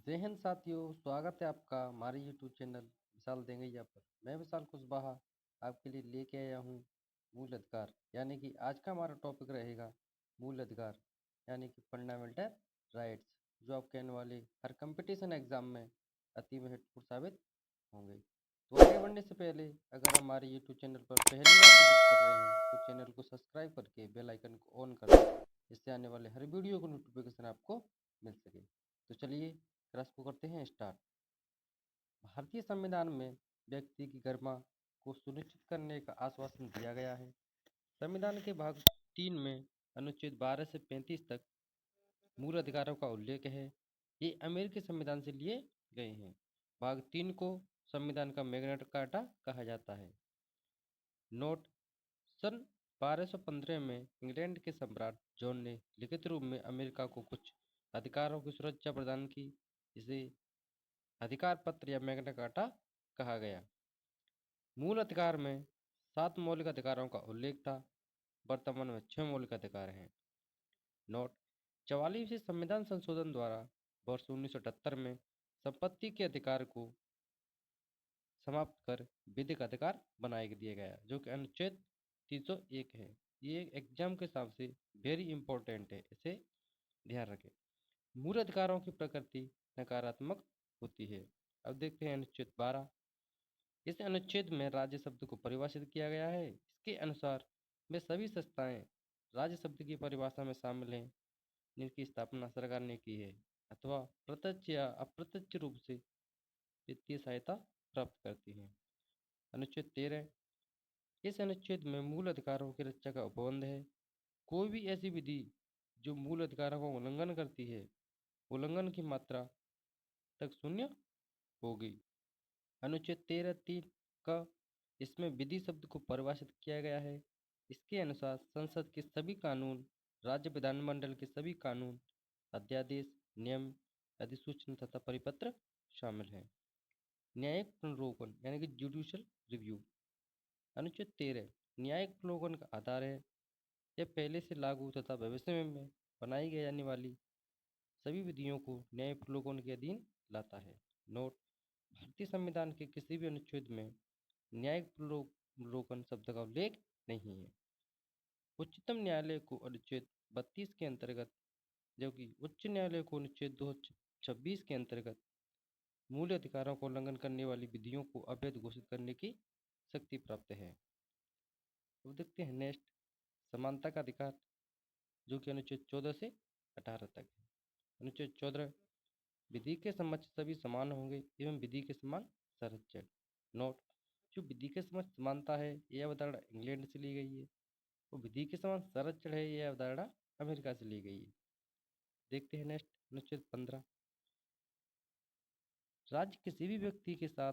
जय हिंद साथियों, स्वागत है आपका हमारे यूट्यूब चैनल विशाल देंगैया पर। मैं विशाल कुशवाहा आपके लिए लेके आया हूँ मूल अधिकार। यानी कि आज का हमारा टॉपिक रहेगा मूल अधिकार, यानी कि फंडामेंटल राइट्स, जो आपके आने वाले हर कंपटीशन एग्जाम में अति महत्वपूर्ण साबित होंगे। तो आगे बढ़ने से पहले अगर हमारे यूट्यूब चैनल पर पहली बार विजिट कर रहे हैं तो चैनल को सब्सक्राइब करके बेल आइकन को ऑन कर दें, जिससे आने वाले हर वीडियो को नोटिफिकेशन आपको मिल सके। तो चलिए क्लास को करते हैं स्टार्ट। भारतीय संविधान में व्यक्ति की गरिमा को सुनिश्चित करने का आश्वासन दिया गया है। संविधान के भाग 3 में अनुच्छेद 12 से 35 तक मूल अधिकारों का उल्लेख है। ये अमेरिकी संविधान से लिए गए हैं। भाग 3 को संविधान का मैग्ना कार्टा कहा जाता है। नोट: सन 1215 में इंग्लैंड के सम्राट जॉन ने लिखित रूप में अमेरिका को कुछ अधिकारों की सुरक्षा प्रदान की, जिसे अधिकार पत्र या मैग्ना कार्टा कहा गया। मूल अधिकार में 7 मौलिक अधिकारों का उल्लेख था। वर्तमान में 6 मौलिक अधिकार हैं। नोट: 44वें संविधान संशोधन द्वारा वर्ष 1978 में संपत्ति के अधिकार को समाप्त कर विधिक अधिकार बनाए दिया गया, जो कि अनुच्छेद 301 है। ये एग्जाम के हिसाब से वेरी इंपॉर्टेंट है, इसे ध्यान रखें। मूल अधिकारों की प्रकृति नकारात्मक होती है। अब देखते हैं अनुच्छेद 12। इस अनुच्छेद में राज्य शब्द को परिभाषित किया गया है। इसके अनुसार वे सभी संस्थाएं राज्य शब्द की परिभाषा में शामिल हैं जिनकी स्थापना सरकार ने की है अथवा प्रत्यक्ष या अप्रत्यक्ष रूप से वित्तीय सहायता प्राप्त करती हैं। अनुच्छेद 13। इस अनुच्छेद में मूल अधिकारों की रक्षा का उपबंध है। कोई भी ऐसी विधि जो मूल अधिकारों का उल्लंघन करती है, उल्लंघन की मात्रा तक शून्य होगी। अनुच्छेद 13(3) का इसमें विधि शब्द को परिभाषित किया गया है। इसके अनुसार संसद के सभी कानून, राज्य विधानमंडल के सभी कानून, अध्यादेश, नियम, अधिसूचना तथा परिपत्र शामिल हैं। न्यायिक पुनर्विलोकन यानी कि जुडिशियल रिव्यू। अनुच्छेद 13 न्यायिक पुनर्विलोकन का आधार है। यह पहले से लागू तथा भविष्य में बनाई जाने वाली सभी विधियों को न्यायिक पुनर्विलोकन के अधीन लाता है। नोट: भारतीय संविधान के किसी भी अनुच्छेद में न्यायिक पुनर्विलोकन शब्द का उल्लेख नहीं है। उच्चतम न्यायालय को अनुच्छेद 32 के अंतर्गत, जबकि उच्च न्यायालय को अनुच्छेद 226 के अंतर्गत मूल अधिकारों का उल्लंघन करने वाली विधियों को अवैध घोषित करने की शक्ति प्राप्त है। अब देखते हैं नेक्स्ट, समानता का अधिकार, जो कि अनुच्छेद 14 से 18 तक है। अनुच्छेद 14 विधि के समक्ष सभी समान होंगे एवं विधि के समान संरक्षण। नोट: जो विधि के समक्ष समानता है, यह अवधारणा इंग्लैंड से ली गई है। वो विधि के समान संरक्षण है, यह अवधारणा अमेरिका से ली गई है। देखते हैं नेक्स्ट, अनुच्छेद 15। राज्य किसी भी व्यक्ति के साथ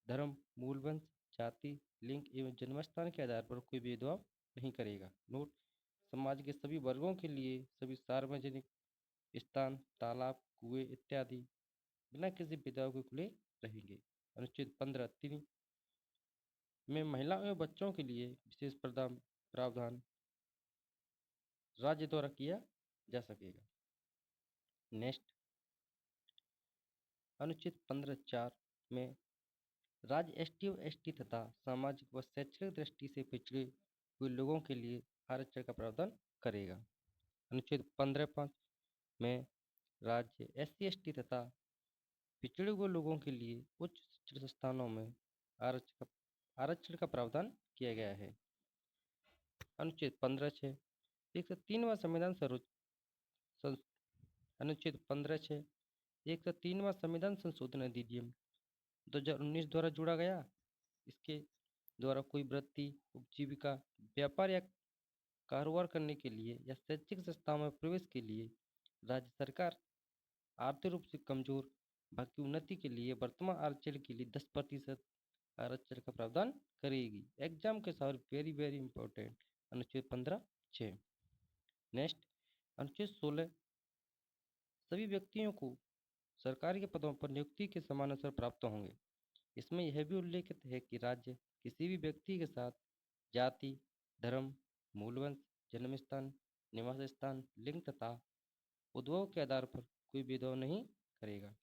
धर्म, मूलवंश, जाति, लिंग एवं जन्मस्थान के आधार पर कोई भेदभाव नहीं करेगा। नोट: समाज के सभी वर्गों के लिए सभी सार्वजनिक स्थान, तालाब, कुएं इत्यादि बिना किसी भेदभाव के खुले रहेंगे। अनुच्छेद 15(3) में महिलाओं एवं बच्चों के लिए विशेष प्रावधान राज्य द्वारा किया जा सकेगा। नेक्स्ट, अनुच्छेद 15(4) में राज्य एसटी व एसटी तथा सामाजिक व शैक्षणिक दृष्टि से पिछड़े हुए लोगों के लिए आरक्षण का प्रावधान करेगा। अनुच्छेद 15(5) में राज्य एससी एसटी तथा पिछड़े हुए लोगों के लिए उच्च शिक्षण संस्थानों में आरक्षण का प्रावधान किया गया है। अनुच्छेद 15(6) 103वां संविधान अनुच्छेद 15(6) 103वां संविधान संशोधन अधिनियम 2019 द्वारा जोड़ा गया। इसके द्वारा कोई वृत्ति, उपजीविका, व्यापार या कारोबार करने के लिए या शैक्षिक संस्थाओं में प्रवेश के लिए राज्य सरकार आर्थिक रूप से कमजोर भाग की उन्नति के लिए वर्तमान आरक्षण के लिए 10% आरक्षण का प्रावधान करेगी। एग्जाम के साथ वेरी वेरी इंपॉर्टेंट अनुच्छेद 15(6). नेक्स्ट, अनुच्छेद 16 सभी व्यक्तियों को सरकारी के पदों पर नियुक्ति के समान अवसर प्राप्त होंगे। इसमें यह भी उल्लेखित है कि राज्य किसी भी व्यक्ति के साथ जाति, धर्म, मूलवंश, जन्म स्थान, निवास स्थान, लिंग तथा उद्भव के आधार पर कोई भेदभाव नहीं करेगा।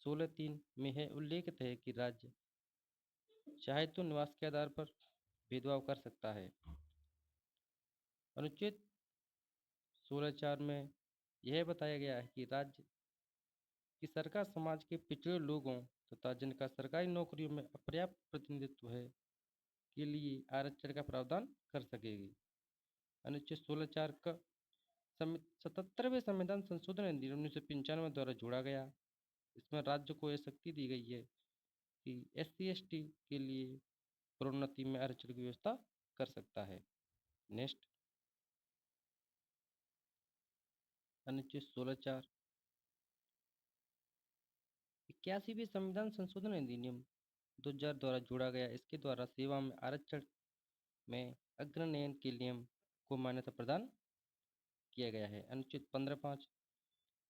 16(3) में है उल्लेखित है कि राज्य चाहे तो निवास के आधार पर भेदभाव कर सकता है। अनुच्छेद 16(4) में यह बताया गया है कि राज्य की सरकार समाज के पिछड़े लोगों तथा जिनका सरकारी नौकरियों में अपर्याप्त प्रतिनिधित्व है के लिए आरक्षण का प्रावधान कर सकेगी। अनुच्छेद 16(4) का 77वें संविधान संशोधन अधिनियम 1995 द्वारा जोड़ा गया। इसमें राज्य को यह शक्ति दी गई है कि SC/ST के लिए प्रोन्नति में आरक्षण की व्यवस्था कर सकता है। नेक्स्ट, अनुच्छेद 16(4) 81वें संविधान संशोधन अधिनियम 2000 द्वारा जोड़ा गया। इसके द्वारा सेवा में आरक्षण में अग्रनयन के नियम को मान्यता प्रदान किया गया है। अनुच्छेद 15(5)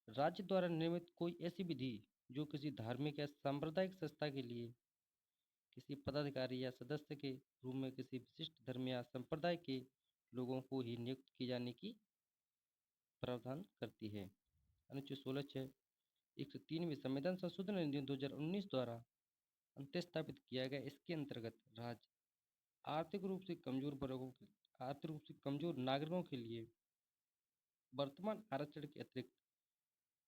राज्य द्वारा निर्मित कोई ऐसी विधि जो किसी धार्मिक या सांप्रदायिक संस्था के लिए किसी पदाधिकारी या सदस्य के रूप में किसी विशिष्ट धर्म या संप्रदाय के लोगों को ही नियुक्त किए जाने की प्रावधान करती है। अनुच्छेद 16(6) 103वें संविधान संशोधन अधिनियम 2019 द्वारा अंत्य स्थापित किया गया। इसके अंतर्गत राज्य आर्थिक रूप से कमजोर नागरिकों के लिए वर्तमान आरक्षण के अतिरिक्त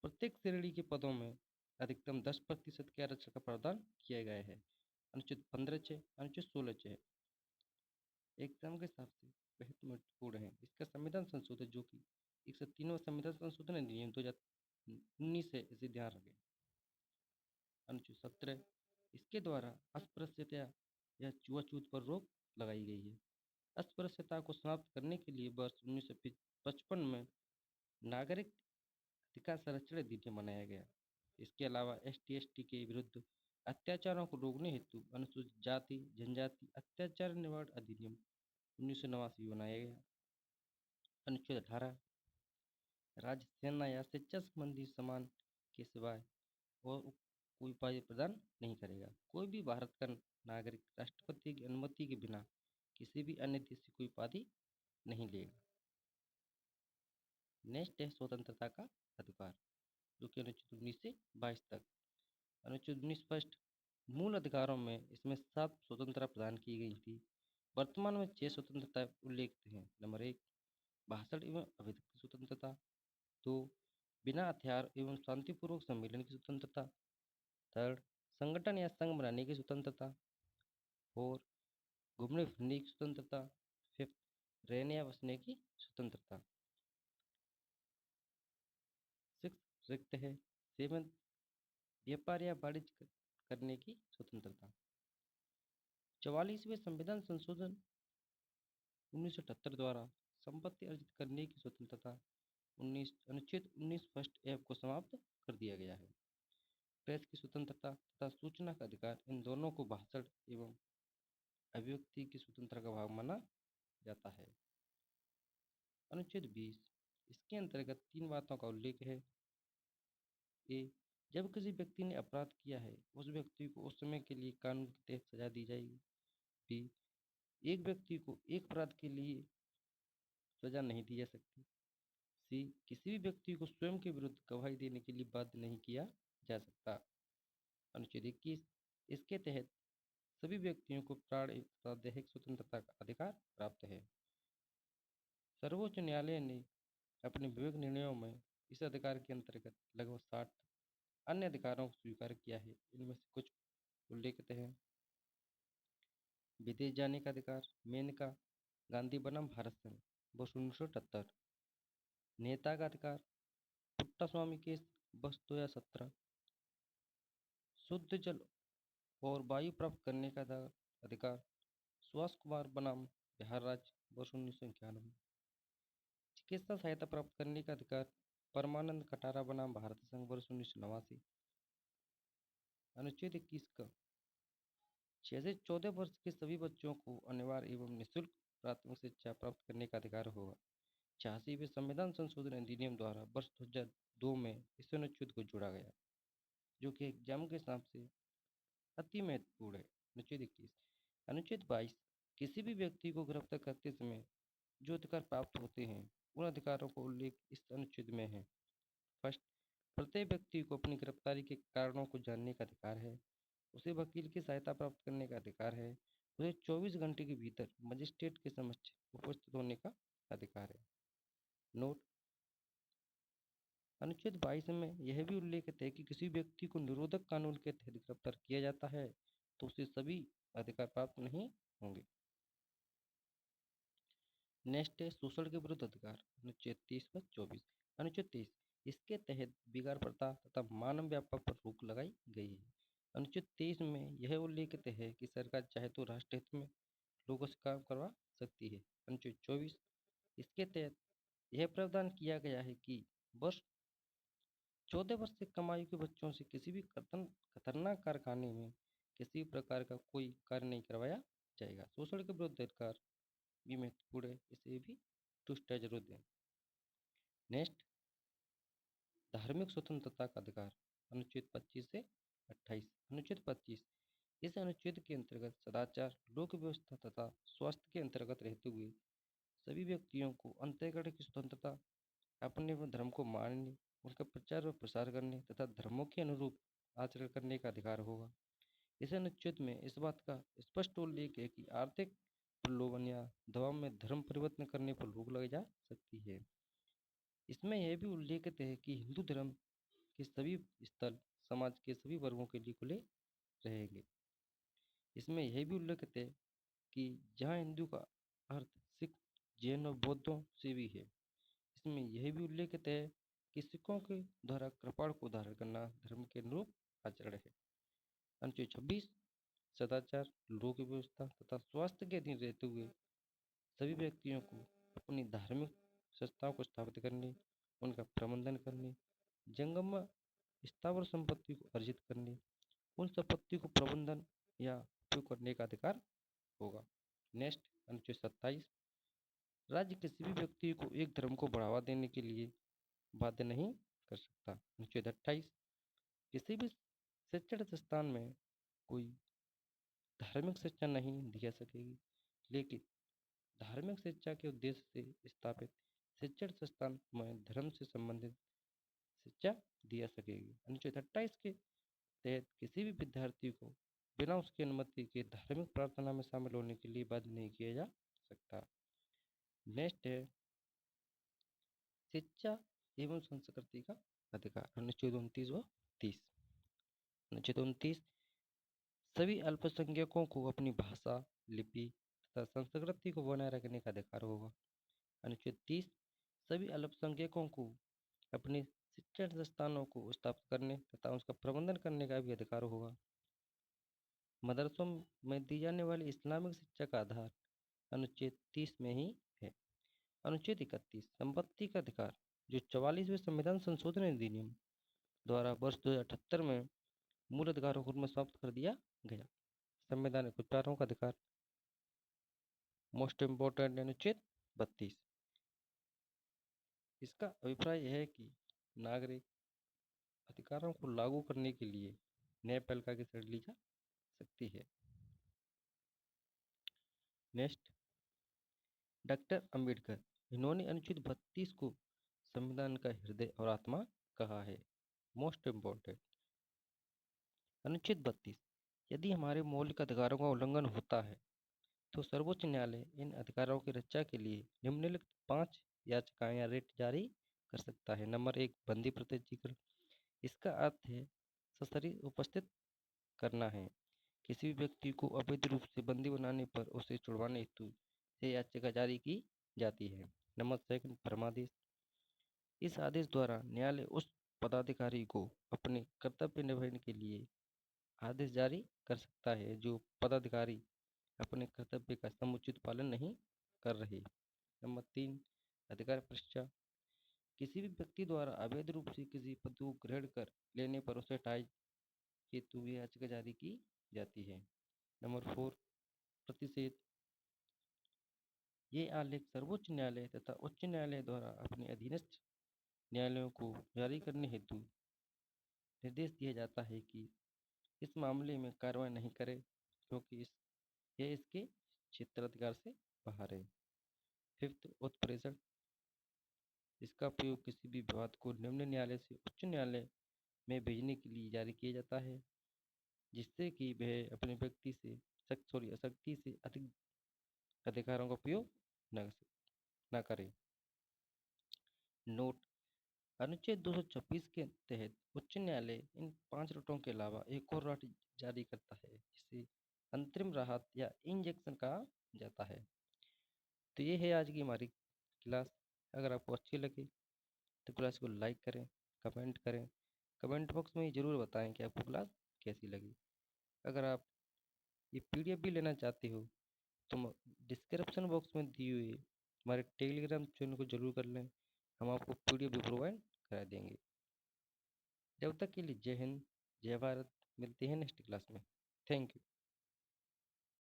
प्रत्येक श्रेणी के पदों में अधिकतम 10% के आरक्षण का प्रावधान किया गया है। अनुच्छेद 15(6) अनुच्छेद 16(6) एग्जाम के हिसाब से बेहद महत्वपूर्ण है। इसका संविधान संशोधन जो कि 103वां संविधान संशोधन अधिनियम 2019 है, इसे ध्यान रखें। अनुच्छेद 17 इसके द्वारा अस्पृश्यता या छुआछूत पर रोक लगाई गई है। अस्पृश्यता को समाप्त करने के लिए वर्ष 1955 में नागरिक अधिकार संरक्षण अधिनियम बनाया गया। इसके अलावा ST/ST के विरुद्ध अत्याचारों को रोकने हेतु अनुसूचित जाति जनजाति अत्याचार निवारण अधिनियम 1989 बनाया गया। अनुच्छेद 18 राज्य सेना या शिक्षा संबंधी सम्मान के सिवाय और कोई उपाधि प्रदान नहीं करेगा। कोई भी भारत का नागरिक राष्ट्रपति की अनुमति के बिना किसी भी अन्य देश से कोई उपाधि नहीं लेगा। नेक्स्ट है स्वतंत्रता का अधिकार, जो कि अनुच्छेद 19 से 22 तक। अनुच्छेद 19 फर्स्ट मूल अधिकारों में इसमें 7 स्वतंत्रता प्रदान की गई थी। वर्तमान में 6 स्वतंत्रता उल्लेखित हैं। नंबर 1 भाषण एवं अभिव्यक्ति स्वतंत्रता। 2 बिना हथियार एवं शांतिपूर्वक सम्मेलन की स्वतंत्रता। 3 संगठन या संघ बनाने की स्वतंत्रता। 4 घूमने फिरने की स्वतंत्रता। 5 रहने या बसने की स्वतंत्रता। 6 रिक्त है। 7 व्यापार या वाणिज्य करने की स्वतंत्रता। 44वें संविधान संशोधन 1978 द्वारा संपत्ति अर्जित करने की स्वतंत्रता अनुच्छेद 19 फर्स्ट एफ को समाप्त कर दिया गया है। प्रेस की स्वतंत्रता तथा सूचना का अधिकार, इन दोनों को भाषण एवं अभिव्यक्ति की स्वतंत्रता का भाग माना जाता है। अनुच्छेद 20 इसके अंतर्गत 3 बातों का उल्लेख है। ए जब किसी व्यक्ति ने अपराध किया है उस व्यक्ति को उस समय के लिए कानून के तहत सजा दी जाएगी। बी एक व्यक्ति को एक अपराध के लिए सजा नहीं दी जा सकती। सी किसी भी व्यक्ति को स्वयं के विरुद्ध गवाही देने के लिए बाध्य नहीं किया जा सकता। अनुच्छेद 21 इसके तहत सभी व्यक्तियों को प्राण एवं दैहिक स्वतंत्रता का अधिकार प्राप्त है। सर्वोच्च न्यायालय ने अपने विवेक निर्णयों में इस अधिकार के अंतर्गत लगभग 60 अन्य अधिकारों को स्वीकार किया है। इनमें से कुछ उल्लेखित हैं। विदेश जाने का अधिकार, मेनका गांधी बनाम भारत संघ वर्ष 1978। नेता का अधिकार, पुट्टास्वामी केस वर्ष 2017। शुद्ध जल और वायु प्राप्त करने का अधिकार, सुभाष कुमार बनाम बिहार राज्य वर्ष 1991। चिकित्सा सहायता प्राप्त करने का अधिकार, परमानंद कटारा बनाम भारत संघ वर्ष 1989। अनुच्छेद 21 का 6 से 14 वर्ष के सभी बच्चों को अनिवार्य एवं निःशुल्क प्राथमिक शिक्षा प्राप्त करने का अधिकार होगा। 86वें संविधान संशोधन अधिनियम द्वारा वर्ष 2002 में इस अनुच्छेद को जोड़ा गया, जो कि एग्जाम के हिसाब से अति महत्वपूर्ण है। अनुच्छेद 21 अनुच्छेद 22 किसी भी व्यक्ति को गिरफ्तार करते समय जो अधिकार प्राप्त होते हैं उन अधिकारों का उल्लेख इस अनुच्छेद में है। फर्स्ट प्रत्येक व्यक्ति को अपनी गिरफ्तारी के कारणों को जानने का अधिकार है। उसे वकील की सहायता प्राप्त करने का अधिकार है। उसे 24 घंटे के भीतर मजिस्ट्रेट के समक्ष उपस्थित होने का अधिकार है। नोट: अनुच्छेद 22 में यह भी उल्लेखित है कि किसी व्यक्ति को निरोधक कानून के तहत गिरफ्तार किया जाता है तो उसे सभी अधिकार प्राप्त नहीं होंगे। नेक्स्ट है शोषण के विरुद्ध अधिकार, अनुच्छेद 30/24। अनुच्छेद 30, इसके तहत बिगाड़ प्रथा तथा मानव व्यापार पर रोक लगाई गई है। अनुच्छेद 23 में यह उल्लेखित है कि सरकार चाहे तो राष्ट्रहित में लोगों से काम करवा सकती है। अनुच्छेद 24, इसके तहत यह प्रावधान किया गया है कि वर्ष 14 वर्ष से कम आयु के बच्चों से किसी भी खतरनाक कारखाने में किसी प्रकार का कोई कार्य नहीं करवाया जाएगा। शोषण के विरुद्ध अधिकार भी महत्वपूर्ण है, इसे भी दुष्ट है जरूर दें। नेक्स्ट, धार्मिक स्वतंत्रता का अधिकार, अनुच्छेद 25 से 28। अनुच्छेद 25, इस अनुच्छेद के अंतर्गत सदाचार, लोक व्यवस्था तथा स्वास्थ्य के अंतर्गत रहते हुए सभी व्यक्तियों को अंतःकरण की स्वतंत्रता, अपने धर्म को मानने, उनका प्रचार व प्रसार करने तथा धर्मों के अनुरूप आचरण करने का अधिकार होगा। इस अनुच्छेद में इस बात का स्पष्ट उल्लेख है कि आर्थिक प्रलोभन या दबाव में धर्म परिवर्तन करने पर रोक लगाई जा सकती है। इसमें यह भी उल्लेखित है कि हिंदू धर्म के सभी स्थल समाज के सभी वर्गों के लिए खुले रहेंगे। इसमें यह भी उल्लेखित है कि जहाँ हिंदू का अर्थ सिख, जैन और बौद्धों से भी है। इसमें यह भी उल्लेखित है कि सिखों के द्वारा कृपाण को धारण करना धर्म के अनुरूप आचरण है। अनुच्छेद 26, सदाचार, लोक व्यवस्था तथा स्वास्थ्य के अधीन रहते हुए सभी व्यक्तियों को अपनी धार्मिक संस्थाओं को स्थापित करने, उनका प्रबंधन करने, जंगम व स्थावर संपत्ति को अर्जित करने, उन संपत्ति को प्रबंधन या उपयोग करने का अधिकार होगा। नेक्स्ट, अनुच्छेद 27, राज्य किसी भी व्यक्ति को एक धर्म को बढ़ावा देने के लिए बाध्य नहीं कर सकता। अनुच्छेद 28, किसी भी शिक्षण संस्थान में कोई धार्मिक शिक्षा नहीं दी जा सकेगी, लेकिन धार्मिक शिक्षा के उद्देश्य से स्थापित शिक्षण संस्थान में धर्म से संबंधित शिक्षा दी जा सकेगी। अनुच्छेद 28 के तहत किसी भी विद्यार्थी को बिना उसकी अनुमति के धार्मिक प्रार्थना में शामिल होने के लिए बाध्य नहीं किया जा सकता। नेक्स्ट है शिक्षा एवं संस्कृति का अधिकार, अनुच्छेद 29 व 30। अनुच्छेद 29, सभी अल्पसंख्यकों को अपनी भाषा, लिपि तथा संस्कृति को बनाए रखने का अधिकार होगा। अनुच्छेद 30, सभी अल्पसंख्यकों को अपने शिक्षण संस्थानों को स्थापित करने तथा उसका प्रबंधन करने का भी अधिकार होगा। मदरसों में दी जाने वाली इस्लामिक शिक्षा का आधार अनुच्छेद 30 में ही है। अनुच्छेद 31, संपत्ति का अधिकार, जो 44वें संविधान संशोधन अधिनियम द्वारा वर्ष 2078 में मूल अधिकारों को समाप्त कर दिया गया। संवैधानिक उपचारों का अधिकार, मोस्ट इम्पोर्टेंट अनुच्छेद 32। इसका अभिप्राय यह है कि नागरिक अधिकारों को लागू करने के लिए न्यायपालिका की शरण ली जा सकती है। नेक्स्ट, डॉक्टर अंबेडकर, इन्होंने अनुच्छेद 32 को संविधान का हृदय और आत्मा कहा है। मोस्ट इम्पोर्टेंट अनुच्छेद 32, यदि हमारे मौलिक अधिकारों का उल्लंघन होता है तो सर्वोच्च न्यायालय इन अधिकारों की रक्षा के लिए निम्नलिखित 5 याचिकाएं या रिट जारी कर सकता है। नंबर 1, बंदी प्रत्यक्षीकरण। इसका अर्थ है सशरीर उपस्थित करना है। किसी भी व्यक्ति को अवैध रूप से बंदी बनाने पर उसे छुड़वाने हेतु ये याचिका जारी की जाती है। नंबर 2, परमादेश। इस आदेश द्वारा न्यायालय उस पदाधिकारी को अपने कर्तव्य निभाने के लिए आदेश जारी कर सकता है जो पदाधिकारी अपने कर्तव्य का समुचित पालन नहीं कर रहे। नंबर 3, अधिकार परीक्षा। किसी भी व्यक्ति द्वारा अवैध रूप से किसी पद को ग्रहण कर लेने पर उसे हटाए हेतु भी याचिका जारी की जाती है। नंबर 4, प्रतिषेध। ये आलेख सर्वोच्च न्यायालय तथा उच्च न्यायालय द्वारा अपने अधीनस्थ न्यायालयों को जारी करने हेतु निर्देश दिया जाता है कि इस मामले में कार्रवाई नहीं करे क्योंकि यह इसके क्षेत्राधिकार से बाहर है। 5th, उत्प्रेषण। इसका उपयोग किसी भी विवाद को निम्न न्यायालय से उच्च न्यायालय में भेजने के लिए जारी किया जाता है, जिससे कि वह अपने व्यक्ति से शक्ति से अधिक अधिकारों का उपयोग न न करे। नोट: अनुच्छेद 226 के तहत उच्च न्यायालय इन 5 रिटों के अलावा एक और राहत जारी करता है, जिसे अंतरिम राहत या इंजेक्शन कहा जाता है। तो ये है आज की हमारी क्लास। अगर आपको अच्छी लगे तो क्लास को लाइक करें, कमेंट करें। कमेंट बॉक्स में ज़रूर बताएं कि आपको क्लास कैसी लगी। अगर आप ये पीडीएफ भी लेना चाहते हो तो डिस्क्रिप्शन बॉक्स में दी हुई हमारे टेलीग्राम चैनल को जरूर कर लें, हम आपको पीडीएफ भी प्रोवाइड करा देंगे। जब तक के लिए जय हिंद, जय भारत। मिलते हैं नेक्स्ट क्लास में। Thank you.